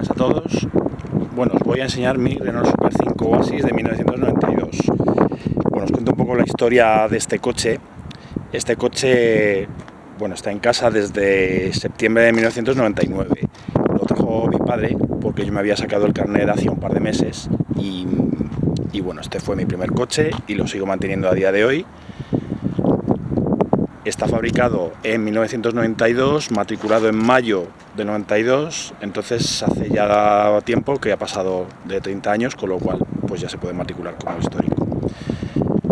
buenas a todos. Bueno, os voy a enseñar mi Renault Super 5 Oasis de 1992. Bueno, os cuento un poco la historia de este coche. Este coche, bueno, está en casa desde septiembre de 1999. Lo trajo mi padre porque yo me había sacado el carnet hace un par de meses y bueno, este fue mi primer coche y lo sigo manteniendo a día de hoy. Está fabricado en 1992, matriculado en mayo del 92, entonces hace ya tiempo que ha pasado de 30 años, con lo cual pues ya se puede matricular como histórico.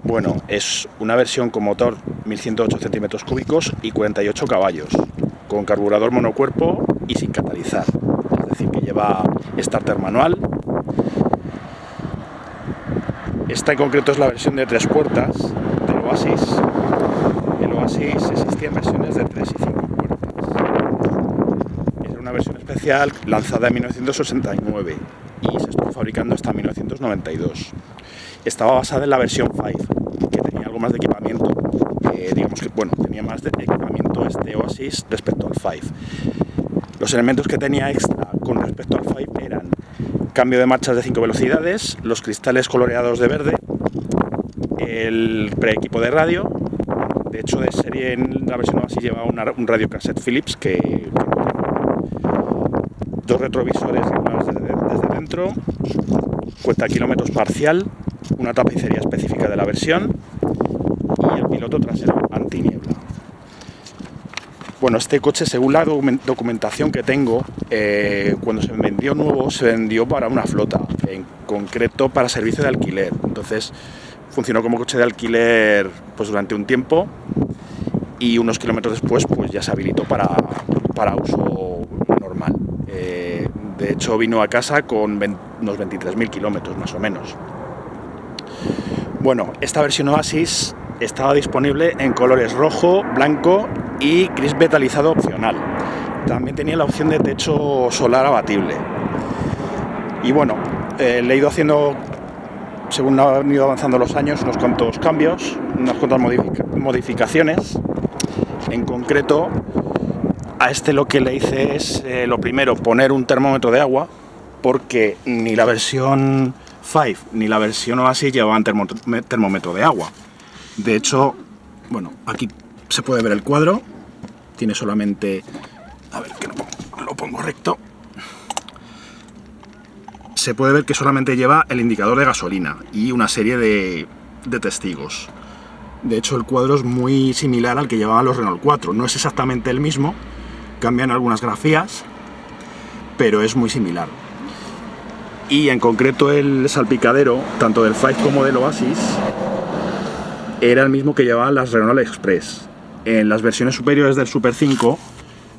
Bueno, es una versión con motor 1108 centímetros cúbicos y 48 caballos, con carburador monocuerpo y sin catalizar, es decir, que lleva starter manual. Esta en concreto es la versión de 3 puertas del Oasis. El Oasis existía en versiones de 3 y 5 puertas. Era una versión especial lanzada en 1969 y se estuvo fabricando hasta 1992. Estaba basada en la versión 5, que tenía algo más de equipamiento. Digamos que, bueno, tenía más de equipamiento este Oasis respecto al 5. Los elementos que tenía extra con respecto al 5 eran cambio de marchas de 5 velocidades, los cristales coloreados de verde, el preequipo de radio. De hecho, de serie en la versión Oasis lleva un radio cassette Philips dos retrovisores desde dentro, cuenta kilómetros parcial, una tapicería específica de la versión y el piloto trasero antiniebla. Bueno, este coche, según la documentación que tengo, cuando se vendió nuevo, se vendió para una flota, en concreto para servicio de alquiler. Entonces, funcionó como coche de alquiler pues durante un tiempo y unos kilómetros después pues ya se habilitó para uso normal. De hecho, vino a casa con unos 23.000 kilómetros más o menos. Bueno, esta versión Oasis estaba disponible en colores rojo, blanco y gris metalizado opcional. También tenía la opción de techo solar abatible. Y bueno, le he ido haciendo, según han ido avanzando los años, unos cuantos cambios, unas cuantas modificaciones. En concreto, a este lo que le hice es, lo primero, poner un termómetro de agua, porque ni la versión 5 ni la versión Oasis llevaban termómetro de agua. De hecho, bueno, aquí se puede ver el cuadro, tiene solamente, a ver que lo pongo recto, se puede ver que solamente lleva el indicador de gasolina y una serie de testigos. De hecho, el cuadro es muy similar al que llevaban los Renault 4, no es exactamente el mismo, cambian algunas grafías, pero es muy similar. Y en concreto el salpicadero, tanto del 5 como del Oasis, era el mismo que llevaban las Renault Express. En las versiones superiores del Super 5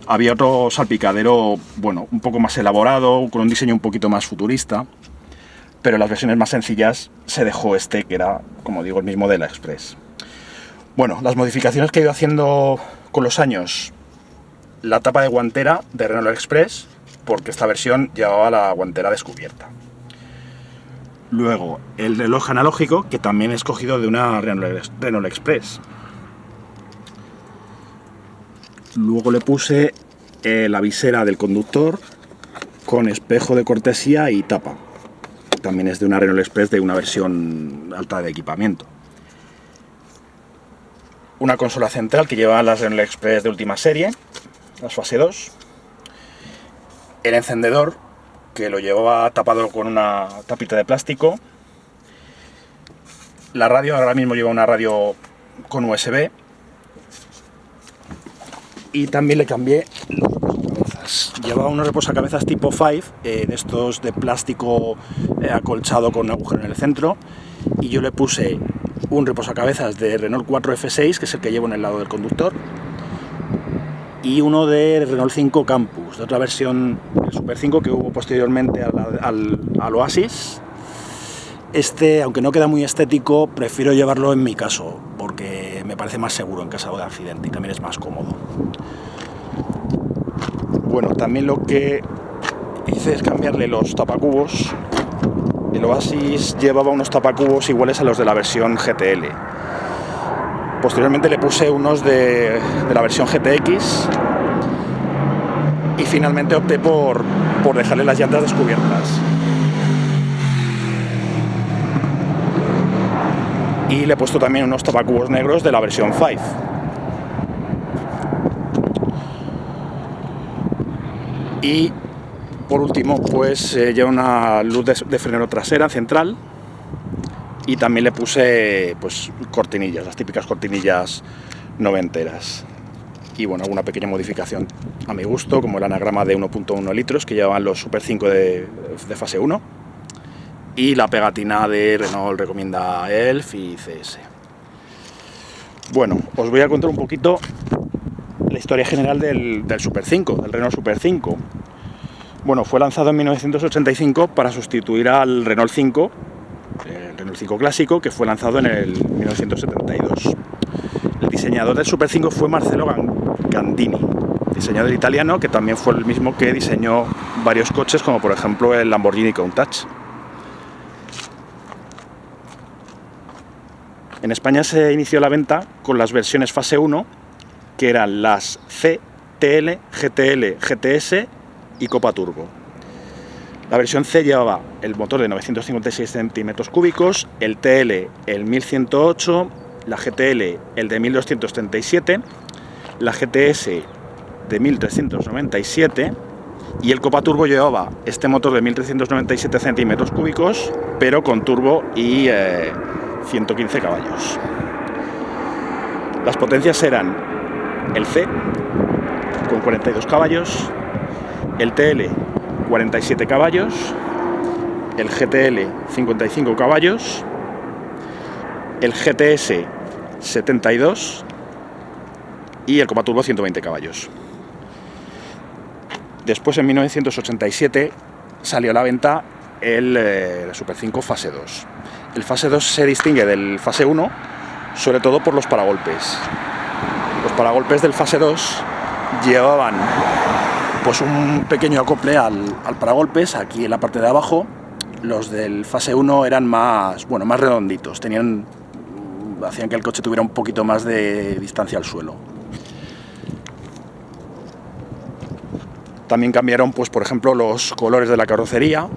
había otro salpicadero, bueno, un poco más elaborado, con un diseño un poquito más futurista, pero en las versiones más sencillas se dejó este, que era, como digo, el mismo de la Express. Bueno, las modificaciones que he ido haciendo con los años: la tapa de guantera de Renault Express, porque esta versión llevaba la guantera descubierta. Luego, el reloj analógico, que también he escogido de una Renault Express. Luego le puse la visera del conductor con espejo de cortesía y tapa. También es de una Renault Express de una versión alta de equipamiento. Una consola central que lleva las Renault Express de última serie, las fase 2. El encendedor, que lo llevaba tapado con una tapita de plástico. La radio, ahora mismo lleva una radio con USB. Y también le cambié los reposacabezas. Llevaba unos reposacabezas tipo 5, de estos de plástico acolchado con un agujero en el centro. Y yo le puse un reposacabezas de Renault 4 F6, que es el que llevo en el lado del conductor. Y uno de Renault 5 Campus, de otra versión del Super 5 que hubo posteriormente al Oasis. Este, aunque no queda muy estético, prefiero llevarlo en mi caso, porque me parece más seguro en caso de accidente y también es más cómodo. Bueno, también lo que hice es cambiarle los tapacubos. El Oasis llevaba unos tapacubos iguales a los de la versión GTL. Posteriormente le puse unos de la versión GTX y finalmente opté por por dejarle las llantas descubiertas. Y le he puesto también unos tapacubos negros de la versión 5. Y por último, pues lleva una luz de freno trasera central. Y también le puse pues cortinillas, las típicas cortinillas noventeras. Y bueno, alguna pequeña modificación a mi gusto, como el anagrama de 1.1 litros que llevaban los Super 5 de fase 1. Y la pegatina de Renault recomienda ELF y CS. Bueno, os voy a contar un poquito la historia general del Super 5, del Renault Super 5. Bueno, fue lanzado en 1985 para sustituir al Renault 5, el Renault 5 clásico, que fue lanzado en el 1972. El diseñador del Super 5 fue Marcello Gandini, diseñador italiano que también fue el mismo que diseñó varios coches, como por ejemplo el Lamborghini Countach. En España se inició la venta con las versiones fase 1, que eran las C, TL, GTL, GTS y Copa Turbo. La versión C llevaba el motor de 956 centímetros cúbicos, el TL el 1108, la GTL el de 1237, la GTS de 1397 y el Copa Turbo llevaba este motor de 1397 centímetros cúbicos, pero con turbo y 115 caballos. Las potencias eran el C con 42 caballos, el TL 47 caballos, el GTL 55 caballos, el GTS 72 y el Copa Turbo 120 caballos. Después, en 1987, salió a la venta el Super 5 fase 2. El fase 2 se distingue del fase 1 sobre todo por los paragolpes. Los paragolpes del fase 2 llevaban pues un pequeño acople al paragolpes aquí en la parte de abajo. Los del fase 1 eran más redonditos, hacían que el coche tuviera un poquito más de distancia al suelo. También cambiaron, pues por ejemplo, los colores de la carrocería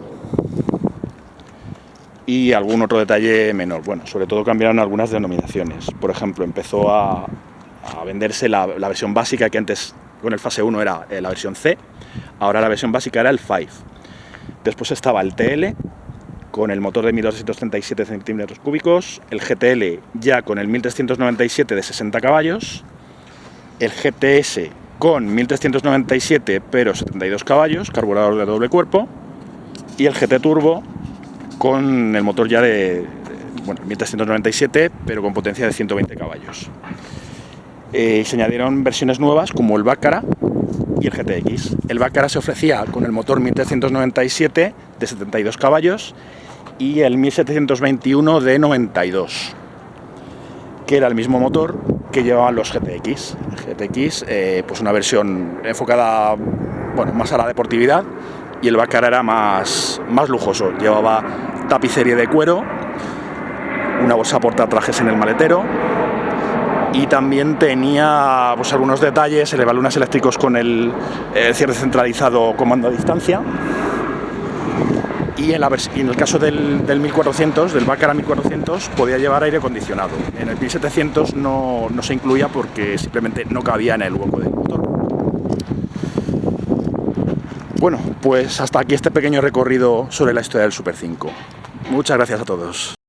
y algún otro detalle menor. Bueno, sobre todo cambiaron algunas denominaciones. Por ejemplo, empezó a venderse la versión básica, que antes con el fase 1 era la versión C, ahora la versión básica era el 5. Después estaba el TL con el motor de 1237 centímetros cúbicos, el GTL ya con el 1397 de 60 caballos, el GTS con 1397 pero 72 caballos, carburador de doble cuerpo, y el GT Turbo con el motor ya de 1397 pero con potencia de 120 caballos. Se añadieron versiones nuevas como el Baccara y el GTX. El Baccara se ofrecía con el motor 1397 de 72 caballos y el 1721 de 92, que era el mismo motor que llevaban los GTX. El GTX, pues una versión enfocada más a la deportividad, y el Baccara era más lujoso. Llevaba tapicería de cuero, una bolsa portatrajes en el maletero, y también tenía pues algunos detalles, elevalunas eléctricos con el cierre centralizado comando a distancia. Y en el caso del 1400, del Baccara 1400, podía llevar aire acondicionado. En el 1700 no se incluía porque simplemente no cabía en el hueco del motor. Bueno, pues hasta aquí este pequeño recorrido sobre la historia del Super 5. Muchas gracias a todos.